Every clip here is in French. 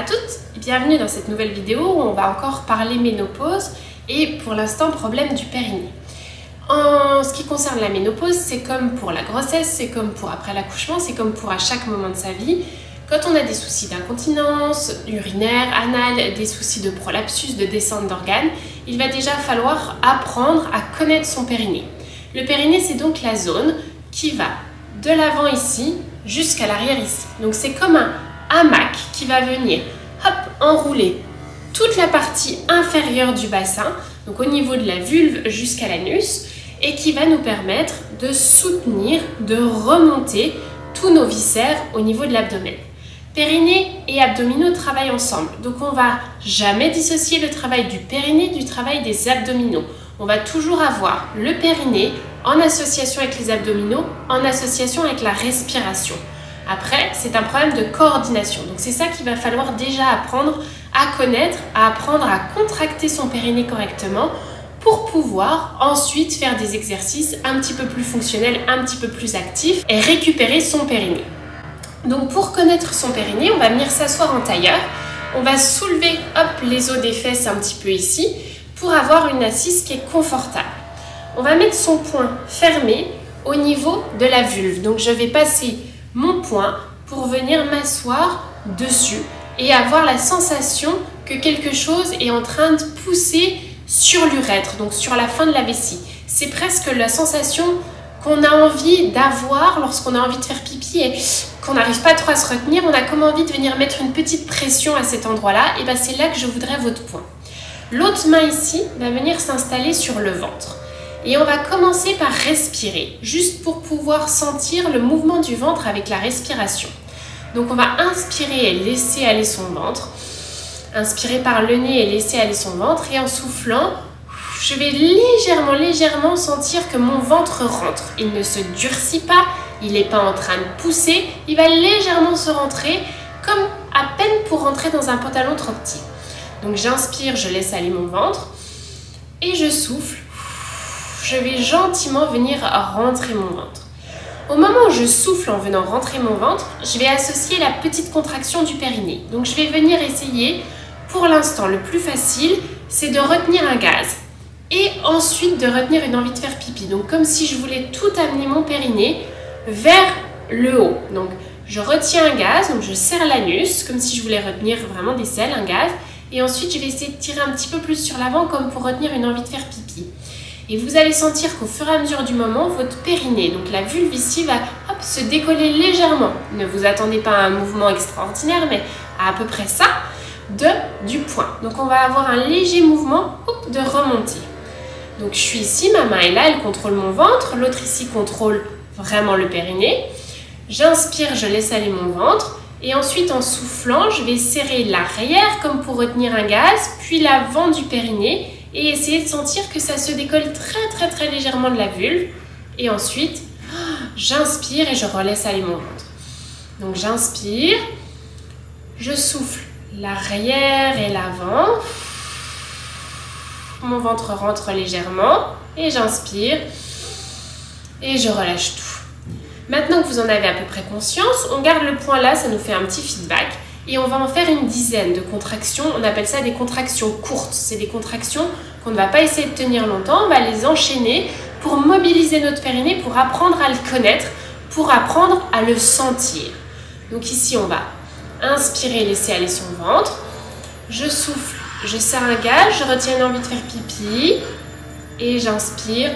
à toutes et bienvenue dans cette nouvelle vidéo où on va encore parler ménopause et pour l'instant problème du périnée. En ce qui concerne la ménopause, c'est comme pour la grossesse, c'est comme pour après l'accouchement, c'est comme pour à chaque moment de sa vie. Quand on a des soucis d'incontinence, urinaire, anal, des soucis de prolapsus, de descente d'organes, il va déjà falloir apprendre à connaître son périnée. Le périnée, c'est donc la zone qui va de l'avant ici jusqu'à l'arrière ici. Donc c'est comme un hamac qui va venir hop, enrouler toute la partie inférieure du bassin, donc au niveau de la vulve jusqu'à l'anus, et qui va nous permettre de soutenir, de remonter tous nos viscères au niveau de l'abdomen. Périnée et abdominaux travaillent ensemble, donc on ne va jamais dissocier le travail du périnée du travail des abdominaux. On va toujours avoir le périnée en association avec les abdominaux, en association avec la respiration. Après, c'est un problème de coordination. Donc c'est ça qu'il va falloir déjà apprendre à connaître, à apprendre à contracter son périnée correctement pour pouvoir ensuite faire des exercices un petit peu plus fonctionnels, un petit peu plus actifs et récupérer son périnée. Donc pour connaître son périnée, on va venir s'asseoir en tailleur. On va soulever hop, les os des fesses un petit peu ici pour avoir une assise qui est confortable. On va mettre son poing fermé au niveau de la vulve. Donc je vais passer mon poing pour venir m'asseoir dessus et avoir la sensation que quelque chose est en train de pousser sur l'urètre, donc sur la fin de la vessie. C'est presque la sensation qu'on a envie d'avoir lorsqu'on a envie de faire pipi et qu'on n'arrive pas trop à se retenir. On a comme envie de venir mettre une petite pression à cet endroit-là, et bien c'est là que je voudrais votre poing. L'autre main ici va venir s'installer sur le ventre. Et on va commencer par respirer, juste pour pouvoir sentir le mouvement du ventre avec la respiration. Donc on va inspirer et laisser aller son ventre. Inspirer par le nez et laisser aller son ventre. Et en soufflant, je vais légèrement sentir que mon ventre rentre. Il ne se durcit pas, il n'est pas en train de pousser. Il va légèrement se rentrer, comme à peine pour rentrer dans un pantalon trop petit. Donc j'inspire, je laisse aller mon ventre. Et je souffle. Je vais gentiment venir rentrer mon ventre. Au moment où je souffle en venant rentrer mon ventre, je vais associer la petite contraction du périnée. Donc je vais venir essayer, pour l'instant le plus facile, c'est de retenir un gaz. Et ensuite de retenir une envie de faire pipi. Donc comme si je voulais tout amener mon périnée vers le haut. Donc je retiens un gaz, donc je serre l'anus, comme si je voulais retenir vraiment des selles, un gaz. Et ensuite je vais essayer de tirer un petit peu plus sur l'avant comme pour retenir une envie de faire pipi. Et vous allez sentir qu'au fur et à mesure du moment, votre périnée, donc la vulve ici, va hop, se décoller légèrement. Ne vous attendez pas à un mouvement extraordinaire, mais à peu près ça, du poing. Donc on va avoir un léger mouvement hop, de remontée. Donc je suis ici, ma main est là, elle contrôle mon ventre. L'autre ici contrôle vraiment le périnée. J'inspire, je laisse aller mon ventre. Et ensuite, en soufflant, je vais serrer l'arrière comme pour retenir un gaz, puis l'avant du périnée. Et essayer de sentir que ça se décolle très légèrement de la vulve. Et ensuite, j'inspire et je relaisse aller mon ventre. Donc j'inspire, je souffle l'arrière et l'avant. Mon ventre rentre légèrement et j'inspire et je relâche tout. Maintenant que vous en avez à peu près conscience, on garde le point là, ça nous fait un petit feedback. Et on va en faire une dizaine de contractions. On appelle ça des contractions courtes. C'est des contractions qu'on ne va pas essayer de tenir longtemps. On va les enchaîner pour mobiliser notre périnée, pour apprendre à le connaître, pour apprendre à le sentir. Donc ici, on va inspirer, laisser aller son ventre. Je souffle, je serre un gaz, je retiens une envie de faire pipi. Et j'inspire,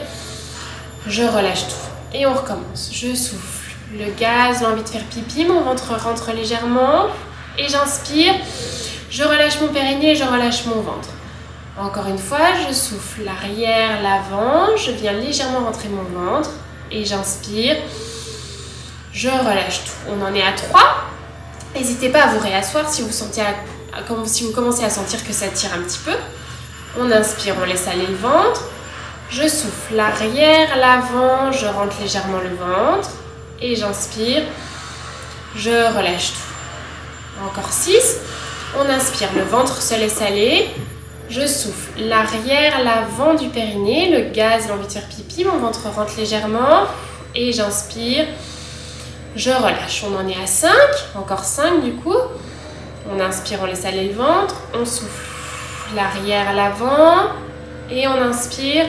je relâche tout. Et on recommence. Je souffle, le gaz, l'envie de faire pipi. Mon ventre rentre légèrement. Et j'inspire, je relâche mon périnée, je relâche mon ventre. Encore une fois, je souffle l'arrière, l'avant, je viens légèrement rentrer mon ventre et j'inspire, je relâche tout. On en est à 3. N'hésitez pas à vous réasseoir si vous commencez à sentir que ça tire un petit peu. On inspire, on laisse aller le ventre. Je souffle l'arrière, l'avant, je rentre légèrement le ventre et j'inspire, je relâche tout. Encore 6, on inspire, le ventre se laisse aller, je souffle l'arrière, l'avant du périnée, le gaz, l'envie de faire pipi, mon ventre rentre légèrement et j'inspire, je relâche. On en est à 5, encore 5 du coup, On inspire, on laisse aller le ventre. On souffle l'arrière, l'avant. Et on inspire.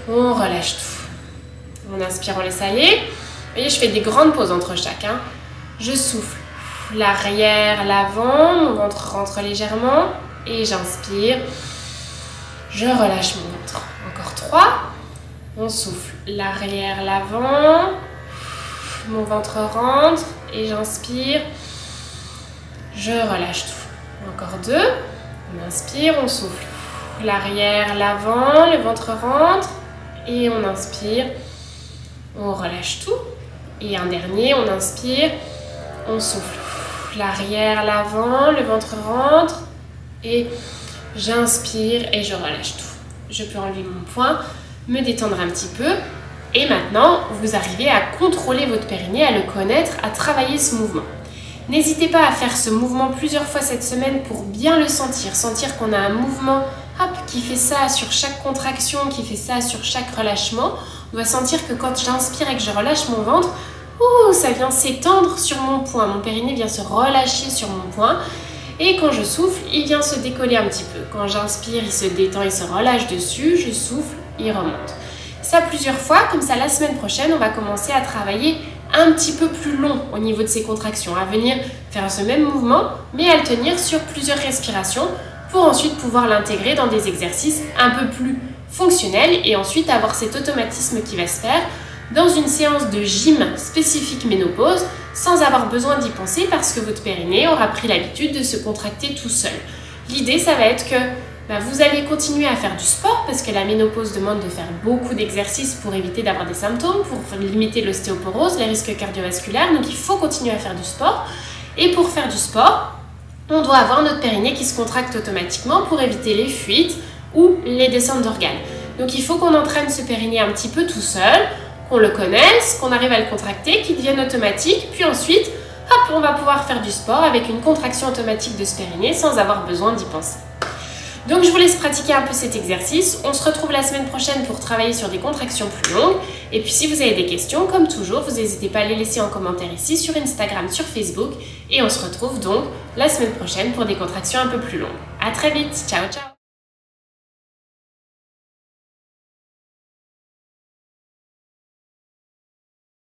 On relâche tout. On inspire, on laisse aller. Vous voyez, je fais des grandes pauses entre chaque. Je souffle l'arrière, l'avant. Mon ventre rentre légèrement. Et j'inspire. Je relâche mon ventre. Encore 3. On souffle l'arrière, l'avant. Mon ventre rentre. Et j'inspire. Je relâche tout. Encore 2. On inspire, on souffle l'arrière, l'avant. Le ventre rentre. Et on inspire. On relâche tout. Et un dernier, on inspire. On souffle l'arrière, l'avant. Le ventre rentre. Et j'inspire et je relâche tout. Je peux enlever mon poing, me détendre un petit peu. Et maintenant, vous arrivez à contrôler votre périnée, à le connaître, à travailler ce mouvement. N'hésitez pas à faire ce mouvement plusieurs fois cette semaine pour bien le sentir. Sentir qu'on a un mouvement qui fait ça sur chaque contraction, qui fait ça sur chaque relâchement. On doit sentir que quand j'inspire et que je relâche mon ventre, ça vient s'étendre sur mon poing. Mon périnée vient se relâcher sur mon poing. Et quand je souffle, il vient se décoller un petit peu. Quand j'inspire, il se détend, il se relâche dessus. Je souffle, il remonte. Ça plusieurs fois, comme ça la semaine prochaine, on va commencer à travailler un petit peu plus long au niveau de ces contractions, à venir faire ce même mouvement, mais à le tenir sur plusieurs respirations pour ensuite pouvoir l'intégrer dans des exercices un peu plus fonctionnels et ensuite avoir cet automatisme qui va se faire dans une séance de gym spécifique ménopause sans avoir besoin d'y penser parce que votre périnée aura pris l'habitude de se contracter tout seul. L'idée, ça va être que vous allez continuer à faire du sport parce que la ménopause demande de faire beaucoup d'exercices pour éviter d'avoir des symptômes, pour limiter l'ostéoporose, les risques cardiovasculaires. Donc il faut continuer à faire du sport. Et pour faire du sport, on doit avoir notre périnée qui se contracte automatiquement pour éviter les fuites ou les descentes d'organes. Donc il faut qu'on entraîne ce périnée un petit peu tout seul, qu'on le connaisse, qu'on arrive à le contracter, qu'il devienne automatique. Puis ensuite, on va pouvoir faire du sport avec une contraction automatique de ce périnée sans avoir besoin d'y penser. Donc je vous laisse pratiquer un peu cet exercice. On se retrouve la semaine prochaine pour travailler sur des contractions plus longues. Et puis si vous avez des questions, comme toujours, vous n'hésitez pas à les laisser en commentaire ici, sur Instagram, sur Facebook. Et on se retrouve donc la semaine prochaine pour des contractions un peu plus longues. À très vite, ciao ciao.